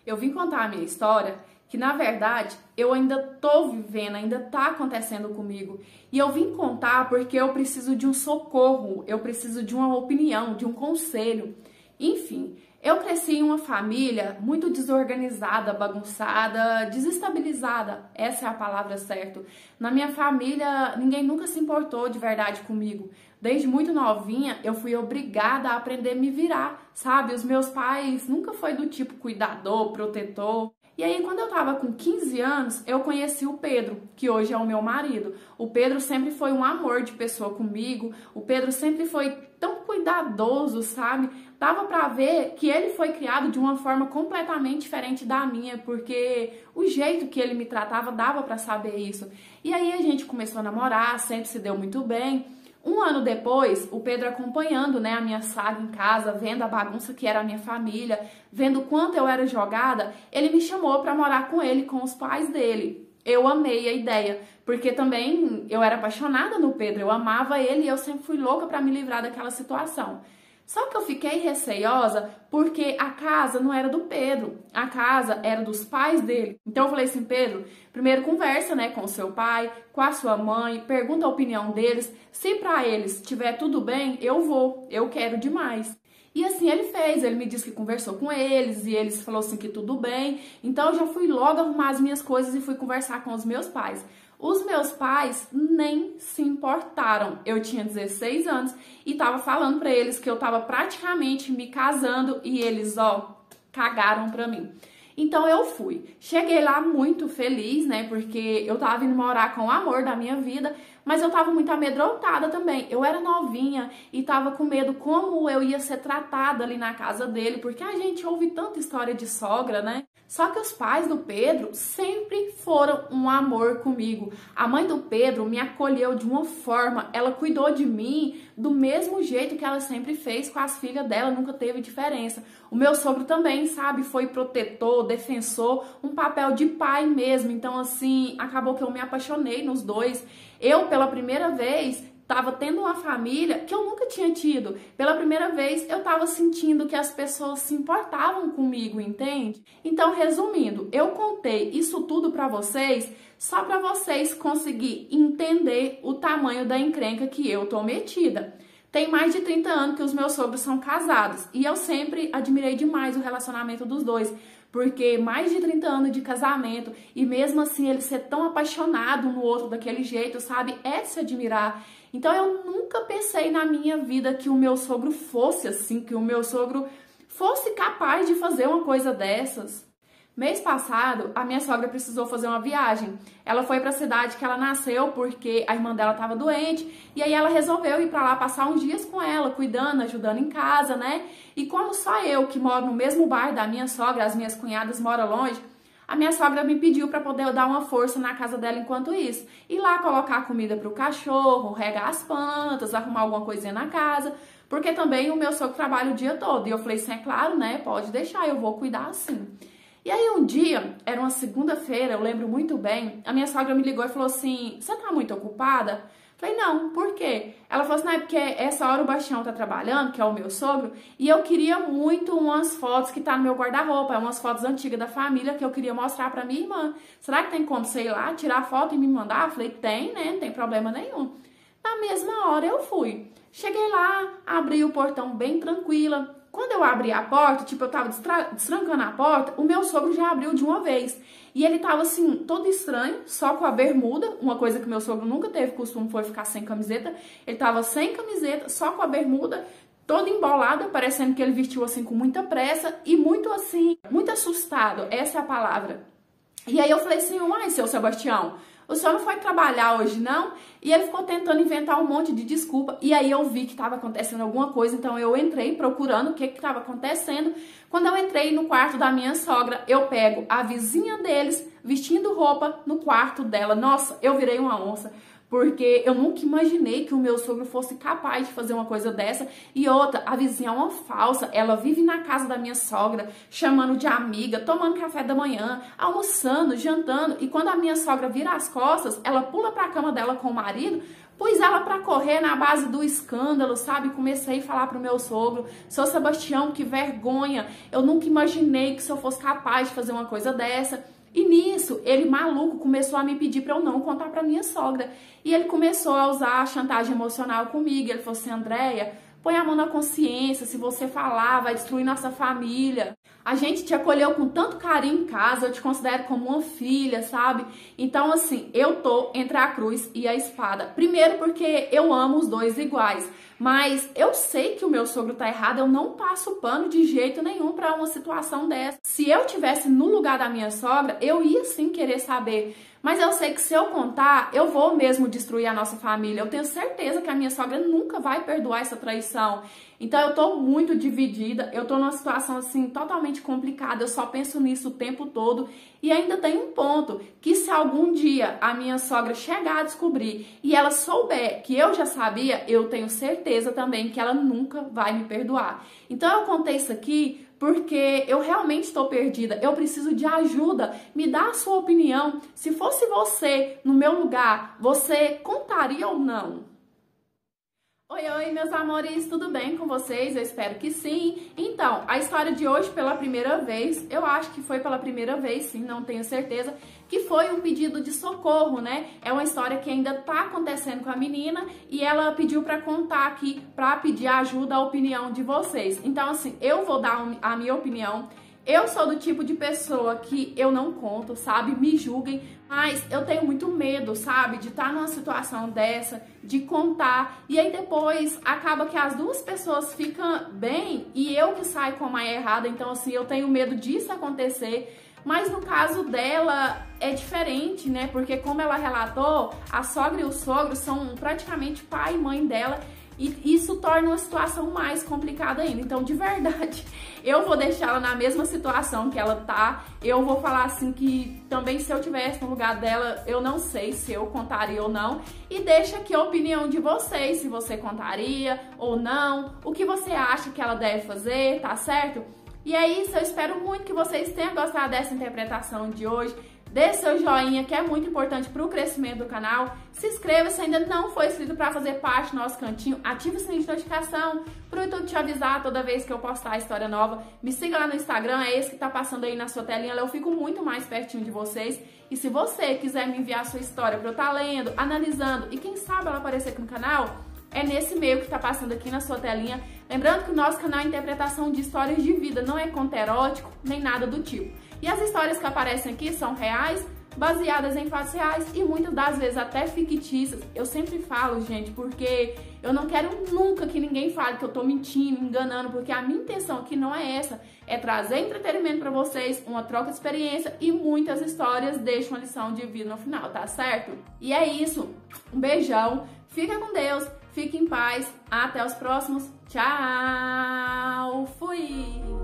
Eu vim contar a minha história, que na verdade eu ainda tô vivendo, ainda tá acontecendo comigo. E eu vim contar porque eu preciso de um socorro, eu preciso de uma opinião, de um conselho. Enfim, eu cresci em uma família muito desorganizada, bagunçada, desestabilizada. Essa é a palavra certa. Na minha família, ninguém nunca se importou de verdade comigo. Desde muito novinha, eu fui obrigada a aprender a me virar, sabe? Os meus pais nunca foi do tipo cuidador, protetor. E aí, quando eu tava com 15 anos, eu conheci o Pedro, que hoje é o meu marido. O Pedro sempre foi um amor de pessoa comigo. O Pedro sempre foi tão cuidadoso, sabe? Dava pra ver que ele foi criado de uma forma completamente diferente da minha, porque o jeito que ele me tratava dava pra saber isso. E aí a gente começou a namorar, sempre se deu muito bem. Um ano depois, o Pedro acompanhando, né, a minha saga em casa, vendo a bagunça que era a minha família, vendo o quanto eu era jogada, ele me chamou para morar com ele, com os pais dele. Eu amei a ideia, porque também eu era apaixonada no Pedro, eu amava ele e eu sempre fui louca para me livrar daquela situação. Só que eu fiquei receiosa porque a casa não era do Pedro, a casa era dos pais dele. Então eu falei assim, Pedro, primeiro conversa, né, com o seu pai, com a sua mãe, pergunta a opinião deles. Se pra eles tiver tudo bem, eu vou, eu quero demais. E assim ele fez, ele me disse que conversou com eles e eles falaram assim que tudo bem. Então eu já fui logo arrumar as minhas coisas e fui conversar com os meus pais. Os meus pais nem se importaram. Eu tinha 16 anos e tava falando pra eles que eu tava praticamente me casando e eles, ó, cagaram pra mim. Então eu fui. Cheguei lá muito feliz, né, porque eu tava indo morar com o amor da minha vida, mas eu tava muito amedrontada também. Eu era novinha e tava com medo como eu ia ser tratada ali na casa dele, porque a gente ouve tanta história de sogra, né? Só que os pais do Pedro sempre foram um amor comigo. A mãe do Pedro me acolheu de uma forma, ela cuidou de mim do mesmo jeito que ela sempre fez com as filhas dela, nunca teve diferença. O meu sogro também, sabe, foi protetor, defensor, um papel de pai mesmo. Então, assim, acabou que eu me apaixonei nos dois. Eu, pela primeira vez, tava tendo uma família que eu nunca tinha tido. Pela primeira vez, eu tava sentindo que as pessoas se importavam comigo, entende? Então, resumindo, eu contei isso tudo pra vocês só pra vocês conseguirem entender o tamanho da encrenca que eu tô metida. Tem mais de 30 anos que os meus sogros são casados e eu sempre admirei demais o relacionamento dos dois, porque mais de 30 anos de casamento e mesmo assim ele ser tão apaixonado um no outro daquele jeito, sabe? É de se admirar. Então eu nunca pensei na minha vida que o meu sogro fosse assim, que o meu sogro fosse capaz de fazer uma coisa dessas. Mês passado, a minha sogra precisou fazer uma viagem. Ela foi para a cidade que ela nasceu porque a irmã dela estava doente e aí ela resolveu ir para lá passar uns dias com ela, cuidando, ajudando em casa, né? E como só eu que moro no mesmo bairro da minha sogra, as minhas cunhadas moram longe, a minha sogra me pediu para poder dar uma força na casa dela enquanto isso. Ir lá colocar comida para o cachorro, regar as plantas, arrumar alguma coisinha na casa, porque também o meu sogro trabalha o dia todo. E eu falei assim, é claro, né? Pode deixar, eu vou cuidar assim. E aí um dia, era uma segunda-feira, eu lembro muito bem, a minha sogra me ligou e falou assim, você tá muito ocupada? Falei, não, por quê? Ela falou assim, não, é porque essa hora o Bastião tá trabalhando, que é o meu sogro, e eu queria muito umas fotos que tá no meu guarda-roupa, umas fotos antigas da família que eu queria mostrar pra minha irmã. Será que tem como você ir lá, tirar foto e me mandar? Eu falei, tem, né, não tem problema nenhum. Na mesma hora eu fui. Cheguei lá, abri o portão bem tranquila. Quando eu abri a porta, tipo, eu tava destrancando a porta, o meu sogro já abriu de uma vez. E ele tava assim, todo estranho, só com a bermuda, uma coisa que meu sogro nunca teve costume foi ficar sem camiseta. Ele tava sem camiseta, só com a bermuda, toda embolada, parecendo que ele vestiu assim com muita pressa e muito assim, muito assustado, essa é a palavra. E aí eu falei assim, uai, seu Sebastião, o senhor não foi trabalhar hoje, não? E ele ficou tentando inventar um monte de desculpa. E aí eu vi que estava acontecendo alguma coisa, então eu entrei procurando o que estava acontecendo. Quando eu entrei no quarto da minha sogra, eu pego a vizinha deles vestindo roupa no quarto dela. Nossa, eu virei uma onça. Porque eu nunca imaginei que o meu sogro fosse capaz de fazer uma coisa dessa. E outra, a vizinha é uma falsa. Ela vive na casa da minha sogra, chamando de amiga, tomando café da manhã, almoçando, jantando. E quando a minha sogra vira as costas, ela pula pra cama dela com o marido Pus ela pra correr na base do escândalo, sabe? Comecei a falar pro meu sogro: seu Sebastião, que vergonha, eu nunca imaginei que se eu fosse capaz de fazer uma coisa dessa. E nisso, ele maluco começou a me pedir pra eu não contar pra minha sogra. E ele começou a usar a chantagem emocional comigo. Ele falou assim: Andréia, põe a mão na consciência, se você falar, vai destruir nossa família. A gente te acolheu com tanto carinho em casa, eu te considero como uma filha, sabe? Então, assim, eu tô entre a cruz e a espada. Primeiro porque eu amo os dois iguais, mas eu sei que o meu sogro tá errado, eu não passo pano de jeito nenhum pra uma situação dessa. Se eu tivesse no lugar da minha sogra, eu ia sim querer saber. Mas eu sei que se eu contar, eu vou mesmo destruir a nossa família. Eu tenho certeza que a minha sogra nunca vai perdoar essa traição. Então eu tô muito dividida, eu tô numa situação assim totalmente complicada, eu só penso nisso o tempo todo. E ainda tem um ponto, que se algum dia a minha sogra chegar a descobrir e ela souber que eu já sabia, eu tenho certeza também que ela nunca vai me perdoar. Então eu contei isso aqui porque eu realmente estou perdida, eu preciso de ajuda. Me dá a sua opinião. Se fosse você no meu lugar, você contaria ou não? Oi, meus amores, tudo bem com vocês? Eu espero que sim. Então, a história de hoje, pela primeira vez, eu acho que foi pela primeira vez, sim, não tenho certeza, que foi um pedido de socorro, né? É uma história que ainda tá acontecendo com a menina e ela pediu pra contar aqui, pra pedir ajuda, a opinião de vocês. Então, assim, eu vou dar a minha opinião. Eu sou do tipo de pessoa que eu não conto, sabe? Me julguem, mas eu tenho muito medo, sabe? De estar numa situação dessa, de contar, e aí depois acaba que as duas pessoas ficam bem e eu que saio com a mãe errada. Então, assim, eu tenho medo disso acontecer. Mas no caso dela é diferente, né? Porque como ela relatou, a sogra e o sogro são praticamente pai e mãe dela. E isso torna uma situação mais complicada ainda. Então, de verdade, eu vou deixar ela na mesma situação que ela tá. Eu vou falar assim que também se eu tivesse no lugar dela, eu não sei se eu contaria ou não. E deixa aqui a opinião de vocês, se você contaria ou não, o que você acha que ela deve fazer, tá certo? E é isso, eu espero muito que vocês tenham gostado dessa interpretação de hoje. Dê seu joinha, que é muito importante para o crescimento do canal. Se inscreva se ainda não for inscrito para fazer parte do nosso cantinho. Ative o sininho de notificação para o YouTube te avisar toda vez que eu postar história nova. Me siga lá no Instagram, é esse que está passando aí na sua telinha. Eu fico muito mais pertinho de vocês. E se você quiser me enviar a sua história para eu estar lendo, analisando e quem sabe ela aparecer aqui no canal, é nesse e-mail que está passando aqui na sua telinha. Lembrando que o nosso canal é interpretação de histórias de vida, não é conto erótico, nem nada do tipo. E as histórias que aparecem aqui são reais, baseadas em fatos reais e muitas das vezes até fictícias. Eu sempre falo, gente, porque eu não quero nunca que ninguém fale que eu tô mentindo, enganando, porque a minha intenção aqui não é essa. É trazer entretenimento pra vocês, uma troca de experiência e muitas histórias deixam uma lição de vida no final, tá certo? E é isso. Um beijão, fica com Deus, fique em paz, até os próximos. Tchau! Fui!